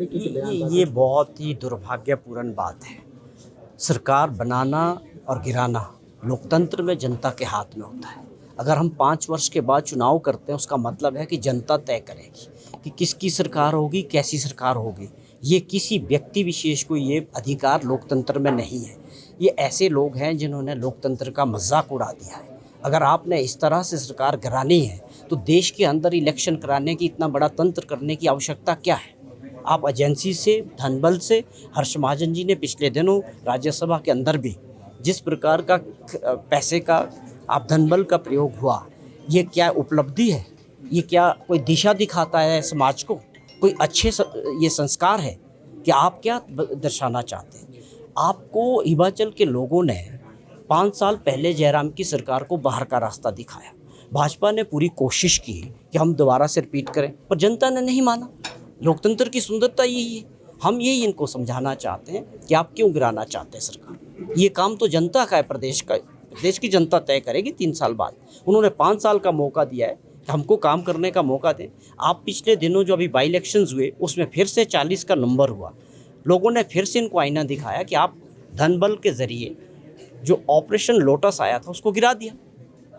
तरीके से बयान ये बहुत ही दुर्भाग्यपूर्ण बात है। सरकार बनाना और गिराना लोकतंत्र में जनता के हाथ में होता है। अगर हम 5 वर्ष के बाद चुनाव करते हैं, उसका मतलब है कि जनता तय करेगी कि किसकी सरकार होगी, कैसी सरकार होगी। ये किसी व्यक्ति विशेष को ये अधिकार लोकतंत्र में नहीं है। ये ऐसे लोग हैं जिन्होंने लोकतंत्र का मजाक उड़ा दिया है। अगर आपने इस तरह से सरकार गिरानी है तो देश के अंदर इलेक्शन कराने की, इतना बड़ा तंत्र करने की आवश्यकता क्या है? आप एजेंसी से, धनबल से, हर्ष महाजन जी ने पिछले दिनों राज्यसभा के अंदर भी जिस प्रकार का पैसे का आप धनबल का प्रयोग हुआ, ये क्या उपलब्धि है? ये क्या कोई दिशा दिखाता है समाज को? कोई अच्छे ये संस्कार है कि आप क्या दर्शाना चाहते हैं? आपको हिमाचल के लोगों ने 5 साल पहले जयराम की सरकार को बाहर का रास्ता दिखाया। भाजपा ने पूरी कोशिश की कि हम दोबारा से रिपीट करें, पर जनता ने नहीं माना। लोकतंत्र की सुंदरता यही है। हम यही इनको समझाना चाहते हैं कि आप क्यों गिराना चाहते हैं सरकार। ये काम तो जनता का है, प्रदेश की जनता तय करेगी 3 साल बाद। उन्होंने 5 साल का मौका दिया है कि हमको काम करने का मौका दें। आप पिछले दिनों जो अभी बाई इलेक्शंस हुए, उसमें फिर से 40 का नंबर हुआ। लोगों ने फिर से इनको आईना दिखाया कि आप धनबल के ज़रिए जो ऑपरेशन लोटस आया था उसको गिरा दिया।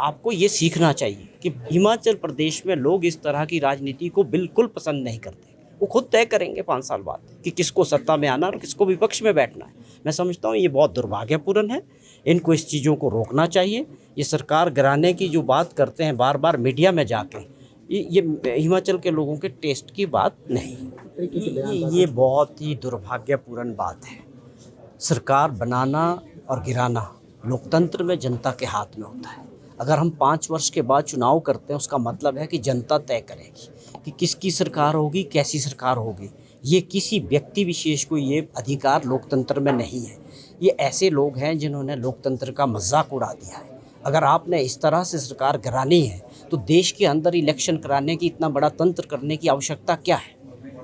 आपको ये सीखना चाहिए कि हिमाचल प्रदेश में लोग इस तरह की राजनीति को बिल्कुल पसंद नहीं करते। वो खुद तय करेंगे 5 साल बाद कि किसको सत्ता में आना और किसको विपक्ष में बैठना है। मैं समझता हूँ ये बहुत दुर्भाग्यपूर्ण है। इनको इस चीज़ों को रोकना चाहिए। ये सरकार गिराने की जो बात करते हैं बार बार मीडिया में जाके, ये हिमाचल के लोगों के टेस्ट की बात नहीं। ये बहुत ही दुर्भाग्यपूर्ण बात है। सरकार बनाना और गिराना लोकतंत्र में जनता के हाथ में होता है। अगर हम 5 वर्ष के बाद चुनाव करते हैं, उसका मतलब है कि जनता तय करेगी कि किसकी सरकार होगी, कैसी सरकार होगी। ये किसी व्यक्ति विशेष को ये अधिकार लोकतंत्र में नहीं है। ये ऐसे लोग हैं जिन्होंने लोकतंत्र का मजाक उड़ा दिया है। अगर आपने इस तरह से सरकार गिरानी है तो देश के अंदर इलेक्शन कराने की, इतना बड़ा तंत्र करने की आवश्यकता क्या है?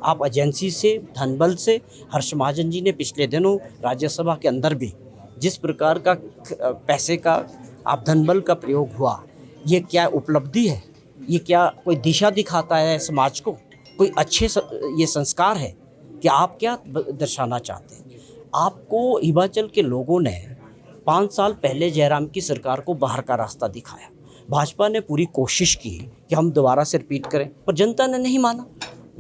आप एजेंसी से, धनबल से, हर्ष महाजन जी ने पिछले दिनों राज्यसभा के अंदर भी जिस प्रकार का पैसे का आप धनबल का प्रयोग हुआ, ये क्या उपलब्धि है? ये क्या कोई दिशा दिखाता है समाज को? कोई अच्छे ये संस्कार है कि आप क्या दर्शाना चाहते हैं? आपको हिमाचल के लोगों ने 5 साल पहले जयराम की सरकार को बाहर का रास्ता दिखाया। भाजपा ने पूरी कोशिश की कि हम दोबारा से रिपीट करें, पर जनता ने नहीं माना।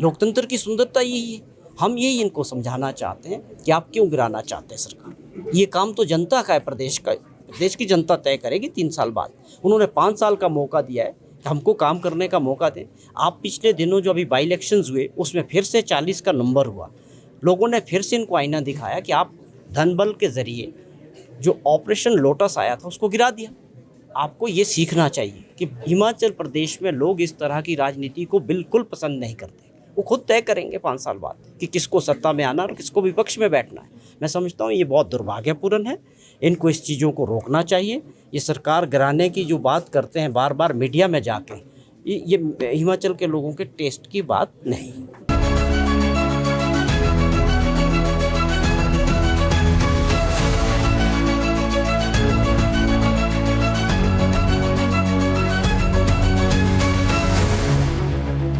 लोकतंत्र की सुंदरता यही है। हम यही इनको समझाना चाहते हैं कि आप क्यों गिराना चाहते हैं सरकार। ये काम तो जनता का है, प्रदेश की जनता तय करेगी 3 साल बाद। उन्होंने 5 साल का मौका दिया है कि हमको काम करने का मौका दें। आप पिछले दिनों जो अभी बाई इलेक्शंस हुए, उसमें फिर से 40 का नंबर हुआ। लोगों ने फिर से इनको आईना दिखाया कि आप धनबल के ज़रिए जो ऑपरेशन लोटस आया था उसको गिरा दिया। आपको ये सीखना चाहिए कि हिमाचल प्रदेश में लोग इस तरह की राजनीति को बिल्कुल पसंद नहीं करते। वो खुद तय करेंगे 5 साल बाद कि किसको सत्ता में आना और किसको विपक्ष में बैठना है। मैं समझता हूँ ये बहुत दुर्भाग्यपूर्ण है। इनको इस चीज़ों को रोकना चाहिए। ये सरकार गिराने की जो बात करते हैं बार बार मीडिया में जाके, ये हिमाचल के लोगों के टेस्ट की बात नहीं।